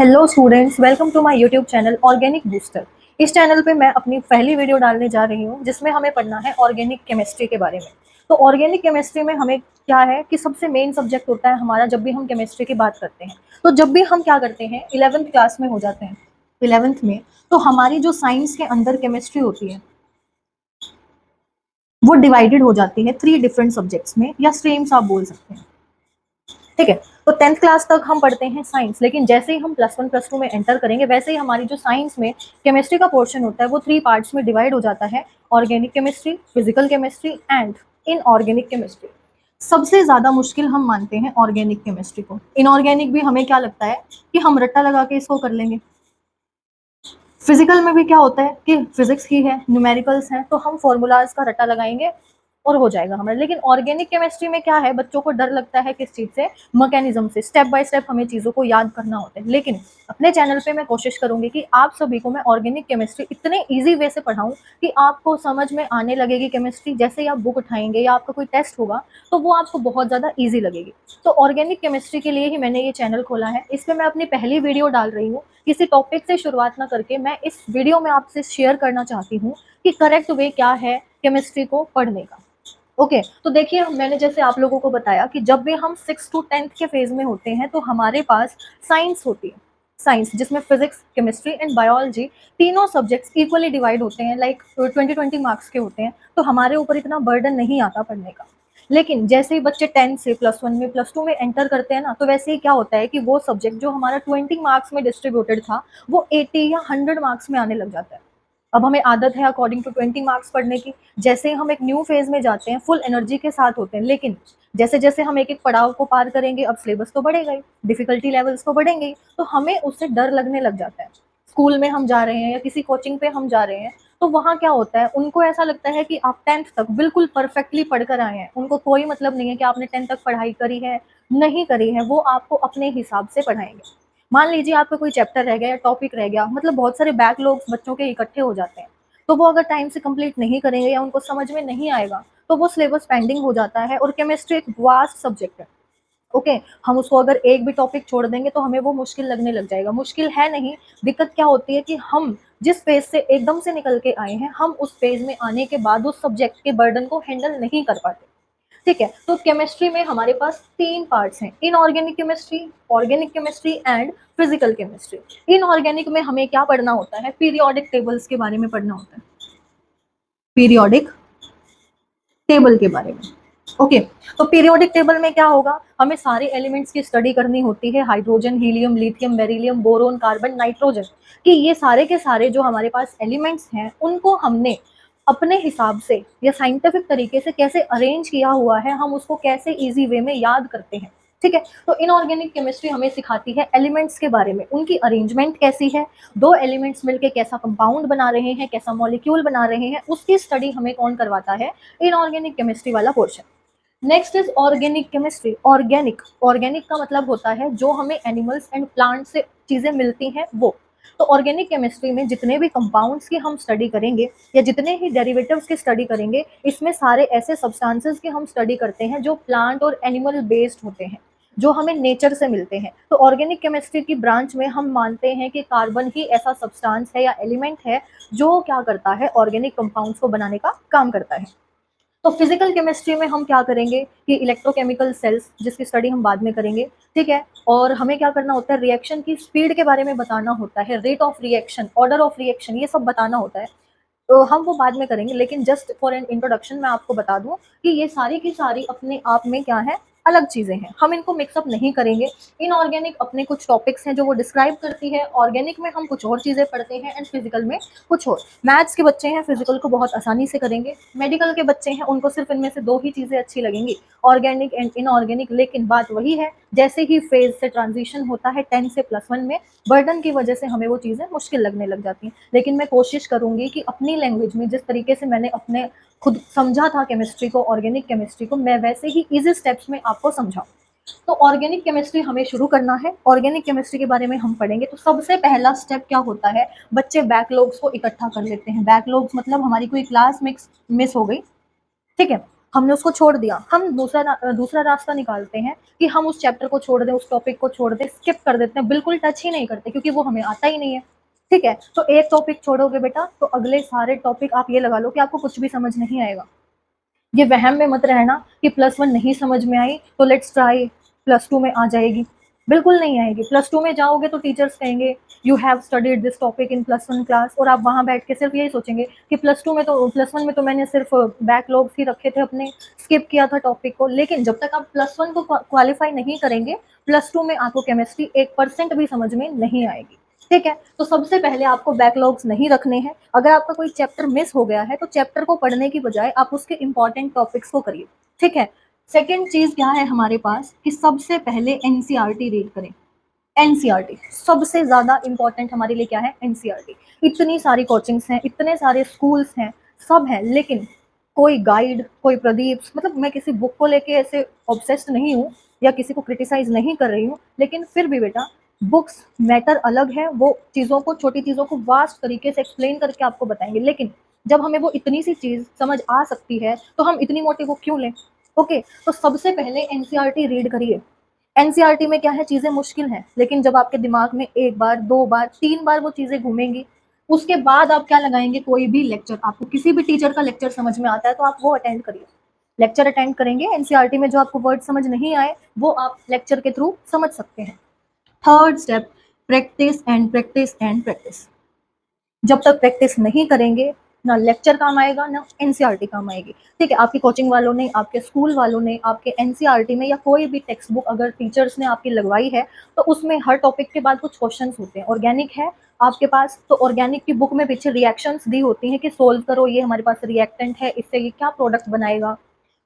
Hello students, welcome to my YouTube channel organic booster. इस channel पे मैं अपनी पहली वीडियो डालने जा रही हूँ जिसमें हमें पढ़ना है ऑर्गेनिक केमिस्ट्री के बारे में। तो ऑर्गेनिक केमिस्ट्री में हमें क्या है कि सबसे मेन सब्जेक्ट होता है हमारा जब भी हम केमिस्ट्री की बात करते हैं। तो जब भी हम क्या करते हैं 11th क्लास में हो जाते हैं, 11th में तो हमारी जो साइंस के अंदर केमिस्ट्री होती है वो डिवाइडेड हो जाती है 3 डिफरेंट सब्जेक्ट्स में या स्ट्रीम्स आप बोल सकते हैं। ठीक है, तो 10th क्लास तक हम पढ़ते हैं साइंस, लेकिन जैसे ही हम +1 +2 में एंटर करेंगे वैसे ही हमारी जो साइंस में केमिस्ट्री का पोर्शन होता है वो 3 पार्ट्स में डिवाइड हो जाता है। Organic chemistry, physical chemistry and inorganic chemistry. सबसे ज्यादा मुश्किल हम मानते हैं ऑर्गेनिक केमिस्ट्री को। इनऑर्गेनिक भी हमें क्या लगता है कि हम रट्टा लगा के इसको कर लेंगे। फिजिकल में भी क्या होता है कि फिजिक्स ही है, न्यूमेरिकल्स हैं, तो हम फॉर्मूलाज का रट्टा लगाएंगे और हो जाएगा हमारा। लेकिन ऑर्गेनिक केमिस्ट्री में क्या है, बच्चों को डर लगता है किस चीज से, मैकेनिज्म से। स्टेप बाय स्टेप हमें चीजों को याद करना होता है। लेकिन अपने चैनल पे मैं कोशिश करूंगी कि आप सभी को मैं ऑर्गेनिक केमिस्ट्री इतने ईजी वे से पढ़ाऊं कि आपको समझ में आने लगेगी केमिस्ट्री। जैसे ही आप बुक उठाएंगे या आपका कोई टेस्ट होगा तो वो आपको बहुत ज्यादा ईजी लगेगी। तो ऑर्गेनिक केमिस्ट्री के लिए ही मैंने ये चैनल खोला है। इस पे मैं अपनी पहली वीडियो डाल रही हूँ। किसी टॉपिक से शुरुआत ना करके मैं इस वीडियो में आपसे शेयर करना चाहती हूँ कि करेक्ट वे क्या है केमिस्ट्री को पढ़ने का। ओके, तो देखिए मैंने जैसे आप लोगों को बताया कि जब भी हम 6 to 10th के फेज में होते हैं तो हमारे पास साइंस होती है। साइंस जिसमें फिजिक्स, केमिस्ट्री एंड बायोलॉजी तीनों सब्जेक्ट्स इक्वली डिवाइड होते हैं, लाइक 20-20 मार्क्स के होते हैं। तो हमारे ऊपर इतना बर्डन नहीं आता पढ़ने का। लेकिन जैसे ही बच्चे 10 से +1 में +2 में एंटर करते हैं ना, तो वैसे ही क्या होता है कि वो सब्जेक्ट जो हमारा 20 मार्क्स में डिस्ट्रीब्यूटेड था वो 80 या 100 मार्क्स में आने लग जाता है। अब हमें आदत है अकॉर्डिंग टू 20 मार्क्स पढ़ने की। जैसे ही हम एक न्यू फेज में जाते हैं फुल एनर्जी के साथ होते हैं, लेकिन जैसे जैसे हम एक एक पड़ाव को पार करेंगे अब सिलेबस तो बढ़ेगा ही, डिफिकल्टी लेवल्स तो बढ़ेंगे ही, तो हमें उससे डर लगने लग जाता है। स्कूल में हम जा रहे हैं या किसी कोचिंग पे हम जा रहे हैं तो वहाँ क्या होता है, उनको ऐसा लगता है कि आप 10th तक बिल्कुल परफेक्टली पढ़कर आए हैं। उनको कोई मतलब नहीं है कि आपने 10th तक पढ़ाई करी है नहीं करी है, वो आपको अपने हिसाब से पढ़ाएंगे। मान लीजिए आपका कोई चैप्टर रह गया या टॉपिक रह गया, मतलब बहुत सारे बैकलॉग्स बच्चों के इकट्ठे हो जाते हैं, तो वो अगर टाइम से कंप्लीट नहीं करेंगे या उनको समझ में नहीं आएगा तो वो सिलेबस पेंडिंग हो जाता है। और केमिस्ट्री एक वास्ट सब्जेक्ट है। ओके, हम उसको अगर एक भी टॉपिक छोड़ देंगे तो हमें वो मुश्किल लगने लग जाएगा। मुश्किल है नहीं, दिक्कत क्या होती है कि हम जिस फेज से एकदम से निकल के आए हैं हम उस फेज में आने के बाद उस सब्जेक्ट के बर्डन को हैंडल नहीं कर पाते। ठीक है, तो केमिस्ट्री में हमारे पास 3 पार्ट्स हैं, inorganic chemistry, organic chemistry and physical chemistry. Inorganic में हमें क्या पढ़ना होता है, पीरियोडिक टेबल्स के बारे में पढ़ना होता है, पीरियोडिक टेबल के बारे में। ओके, तो पीरियोडिक टेबल में क्या होगा, हमें सारे एलिमेंट्स की स्टडी करनी होती है, hydrogen, helium, lithium, beryllium, boron, carbon, nitrogen, कि ये सारे के सारे जो हमारे पास एलिमेंट्स हैं उनको हमने अपने हिसाब से या साइंटिफिक तरीके से कैसे अरेंज किया हुआ है, हम उसको कैसे इजी वे में याद करते हैं। ठीक है, तो इनऑर्गेनिक केमिस्ट्री हमें सिखाती है एलिमेंट्स के बारे में, उनकी अरेंजमेंट कैसी है, दो एलिमेंट्स मिलकर कैसा कंपाउंड बना रहे हैं, कैसा मॉलिक्यूल बना रहे हैं, उसकी स्टडी हमें कौन करवाता है, इनऑर्गेनिक केमिस्ट्री वाला portion. Next is organic chemistry. Organic, organic का मतलब होता है जो हमें एनिमल्स एंड प्लांट से चीजें मिलती हैं वो। तो ऑर्गेनिक केमिस्ट्री में जितने भी कंपाउंड्स की हम स्टडी करेंगे या जितने ही डेरिवेटिव्स की स्टडी करेंगे, इसमें सारे ऐसे सब्सटेंसेस की हम स्टडी करते हैं जो प्लांट और एनिमल बेस्ड होते हैं, जो हमें नेचर से मिलते हैं। तो ऑर्गेनिक केमिस्ट्री की ब्रांच में हम मानते हैं कि कार्बन ही ऐसा सब्सटेंस है या एलिमेंट है जो क्या करता है, ऑर्गेनिक कंपाउंड्स को बनाने का काम करता है। तो फिजिकल केमिस्ट्री में हम क्या करेंगे कि इलेक्ट्रोकेमिकल सेल्स, जिसकी स्टडी हम बाद में करेंगे। ठीक है, और हमें क्या करना होता है, रिएक्शन की स्पीड के बारे में बताना होता है, rate of reaction, order of reaction, ये सब बताना होता है। तो हम वो बाद में करेंगे, लेकिन जस्ट फॉर एन इंट्रोडक्शन मैं आपको बता दूं कि ये सारी की सारी अपने आप में क्या है, अलग चीजें हैं, हम इनको मिक्सअप नहीं करेंगे। इनऑर्गेनिक अपने कुछ टॉपिक्स हैं जो वो डिस्क्राइब करती है, ऑर्गेनिक में हम कुछ और चीजें पढ़ते हैं एंड फिजिकल में कुछ और। मैथ्स के बच्चे हैं फिजिकल को बहुत आसानी से करेंगे, मेडिकल के बच्चे हैं उनको सिर्फ इनमें से दो ही चीजें अच्छी लगेंगी, ऑर्गेनिक एंड इनऑर्गेनिक। लेकिन बात वही है, जैसे ही फेज से ट्रांजिशन होता है 10 से +1 में, बर्डन की वजह से हमें वो चीजें मुश्किल लगने लग जाती हैं। लेकिन मैं कोशिश करूंगी कि अपनी लैंग्वेज में, जिस तरीके से मैंने अपने खुद समझा था केमिस्ट्री को, ऑर्गेनिक केमिस्ट्री को, मैं वैसे ही इजी स्टेप्स में आपको समझाऊं। तो ऑर्गेनिक केमिस्ट्री हमें शुरू करना है। ऑर्गेनिक केमिस्ट्री के बारे में हम पढ़ेंगे तो सबसे पहला स्टेप क्या होता है, बच्चे बैकलॉग्स को इकट्ठा कर लेते हैं। बैकलॉग्स मतलब हमारी कोई क्लास मिस हो गई, ठीक है, हमने उसको छोड़ दिया, हम दूसरा रास्ता निकालते हैं कि हम उस चैप्टर को छोड़ दें, उस टॉपिक को छोड़ दें, स्किप कर देते हैं, बिल्कुल टच ही नहीं करते क्योंकि वो हमें आता ही नहीं है। ठीक है, तो एक टॉपिक छोड़ोगे बेटा तो अगले सारे टॉपिक आप ये लगा लो कि आपको कुछ भी समझ नहीं आएगा। ये वहम में मत रहना कि +1 नहीं समझ में आई तो लेट्स ट्राई +2 में आ जाएगी, बिल्कुल नहीं आएगी। +2 में जाओगे तो टीचर्स कहेंगे you have studied this topic in +1 class, और आप वहाँ बैठ के सिर्फ यही सोचेंगे कि +2 में तो +1 में तो मैंने सिर्फ बैकलॉग्स ही रखे थे अपने, स्किप किया था टॉपिक को। लेकिन जब तक आप +1 को क्वालिफाई नहीं करेंगे, +2 में आपको केमिस्ट्री 1% भी समझ में नहीं आएगी। ठीक है, तो सबसे पहले आपको बैकलॉग्स नहीं रखने हैं। अगर आपका कोई चैप्टर मिस हो गया है तो चैप्टर को पढ़ने की बजाय आप उसके इंपॉर्टेंट टॉपिक्स को करिए। ठीक है, सेकेंड चीज क्या है हमारे पास कि सबसे पहले एनसीईआरटी रीड करें। एनसीईआरटी सबसे ज्यादा इंपॉर्टेंट हमारे लिए क्या है, एनसीईआरटी। इतनी सारी कोचिंग्स हैं, इतने सारे स्कूल्स हैं, सब हैं, लेकिन कोई गाइड, कोई प्रदीप, मतलब मैं किसी बुक को लेके ऐसे ऑब्सेस्ड नहीं हूँ या किसी को क्रिटिसाइज नहीं कर रही हूँ, लेकिन फिर भी बेटा बुक्स मैटर अलग है, वो चीज़ों को, छोटी चीज़ों को वास्ट तरीके से एक्सप्लेन करके आपको बताएंगे, लेकिन जब हमें वो इतनी सी चीज़ समझ आ सकती है तो हम इतनी मोटी बुक क्यों लें। ओके, तो सबसे पहले एनसीईआरटी रीड करिए। एनसीईआरटी में क्या है, चीज़ें मुश्किल हैं, लेकिन जब आपके दिमाग में एक बार, दो बार, तीन बार वो चीज़ें घूमेंगी, उसके बाद आप क्या लगाएंगे, कोई भी लेक्चर, आपको किसी भी टीचर का लेक्चर समझ में आता है तो आप वो अटेंड करिए। लेक्चर अटेंड करेंगे, एनसीईआरटी में जो आपको वर्ड समझ नहीं आए वो आप लेक्चर के थ्रू समझ सकते हैं। Third step, practice and practice and practice. जब तक प्रैक्टिस नहीं करेंगे ना लेक्चर काम आएगा ना एनसीईआरटी काम आएगी। ठीक है, आपकी कोचिंग वालों ने, आपके स्कूल वालों ने, आपके एनसीईआरटी में या कोई भी टेक्स्ट बुक अगर टीचर्स ने आपकी लगवाई है तो उसमें हर टॉपिक के बाद कुछ क्वेश्चंस होते हैं। ऑर्गेनिक है आपके पास तो ऑर्गेनिक की बुक में पीछे रिएक्शंस दी होती हैं कि सोल्व करो, ये हमारे पास रिएक्टेंट है, इससे ये क्या प्रोडक्ट बनेगा,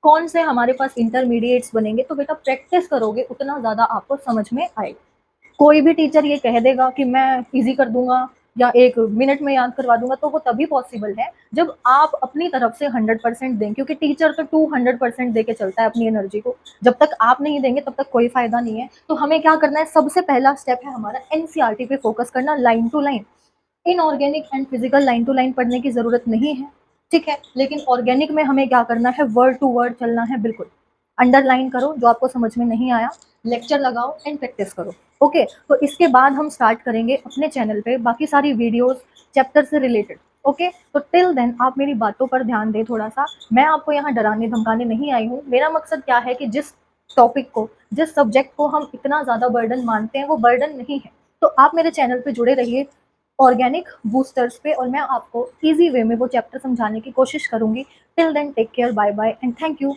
कौन से हमारे पास इंटरमीडिएट्स बनेंगे। तो बेटा प्रैक्टिस करोगे उतना ज़्यादा आपको समझ में आएगा। कोई भी टीचर ये कह देगा कि मैं इजी कर दूंगा या 1 मिनट में याद करवा दूंगा तो वो तभी पॉसिबल है जब आप अपनी तरफ से 100% दें, क्योंकि टीचर तो 200% दे के चलता है अपनी एनर्जी को। जब तक आप नहीं देंगे तब तक कोई फायदा नहीं है। तो हमें क्या करना है, सबसे पहला स्टेप है हमारा एनसीईआरटी पे फोकस करना, line to line. Inorganic and physical line to line पढ़ने की जरूरत नहीं है। ठीक है, लेकिन ऑर्गेनिक में हमें क्या करना है, वर्ड टू वर्ड चलना है। बिल्कुल अंडरलाइन करो जो आपको समझ में नहीं आया, लेक्चर लगाओ एंड प्रैक्टिस करो। ओके, तो इसके बाद हम स्टार्ट करेंगे अपने चैनल पे बाकी सारी वीडियोस चैप्टर से रिलेटेड। ओके, तो टिल देन आप मेरी बातों पर ध्यान दें थोड़ा सा। मैं आपको यहाँ डराने धमकाने नहीं आई हूँ। मेरा मकसद क्या है कि जिस टॉपिक को, जिस सब्जेक्ट को हम इतना ज़्यादा बर्डन मानते हैं वो बर्डन नहीं है। तो आप मेरे चैनल पे जुड़े रहिए ऑर्गेनिक बूस्टर्स पे, और मैं आपको ईजी वे में वो चैप्टर समझाने की कोशिश करूंगी। Till then take care, bye bye and thank you.